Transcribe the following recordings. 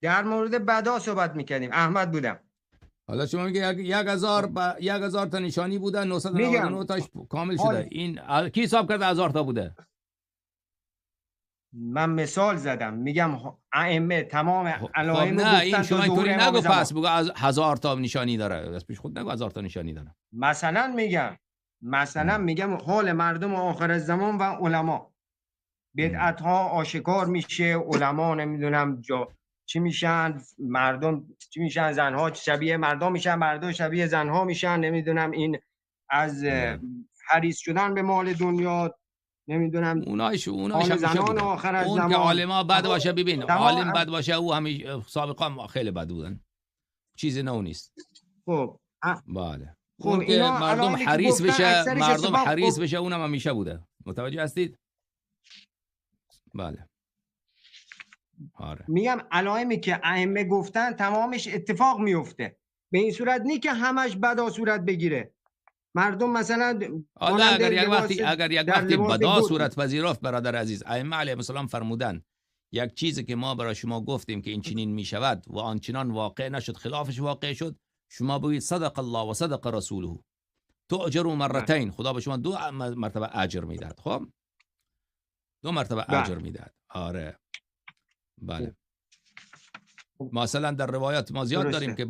در مورد بدا صحبت میکردیم. احمد بودم. حالا شما میگه 1000 تا نشانی بوده، 999 تاش کامل شده. این کی حساب کرده 1000 تا بوده؟ من مثال زدم، میگم ائمه تمام علائم نه گفتن. این شما اینطوری امام نگو، زمان. پس بگو از 1000 تا نشانی داره، از پیش خود نگو 1000 تا نشانی داره. مثلا میگم حال مردم آخر الزمان و علما، بدعت ها آشکار میشه، علما نمیدونم چی میشن، مردم چی میشن، زنها شبیه مردم میشن، مردم شبیه زنها میشن، نمیدونم این از حریص شدن به مال دنیا، نمیدونم اونایش همیشه بوده. آخر از اون زمان که عالما بد باشه، ببین عالم بد باشه او همیشه سابقا خیلی بد بودن، چیزی نو نیست. خب بله خب اون که مردم حریص بشه، مردم حریص بشه، اونم همیشه بوده. متوجه هستید؟ بله آره. میگم علائمی که ائمه گفتن تمامش اتفاق میفته، به این صورت نی که همش بدا صورت بگیره. مردم مثلا اگر یک وقتی بدا صورت پذیرفت، برادر عزیز، ائمه علیهم السلام فرمودن یک چیزی که ما برای شما گفتیم که این چنین می شود و آنچنان واقع نشد، خلافش واقع شد، شما بگید صدق الله و صدق رسوله، تؤجر مرتين، خدا به شما 2 مرتبه اجر میداد. خب 2 مرتبه اجر میداد. آره بله. مثلا در روایات ما زیاد داریم که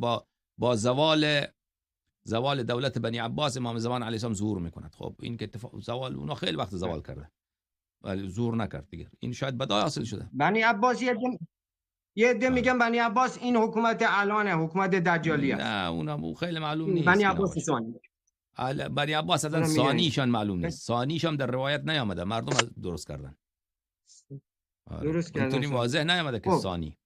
با زوال دولت بنی عباس، امام زمان علیه السلام ظهور میکند. خب این که زوال اونا خیلی وقت زوال کرده ولی ظهور نکرد دیگه. این شاید بدای حاصل شده. بنی عباس یه عده میگن بنی عباس این حکومت الان حکومت دجالی است. نه اونم خیلی معلوم نیست. بنی عباس ثانی، بنی عباس اصلا ثانیشان معلوم نیست. ثانیشان در روایت نیامده، مردم درست کردن. درست کردن. اینطوری واضح نیامده که ثانی.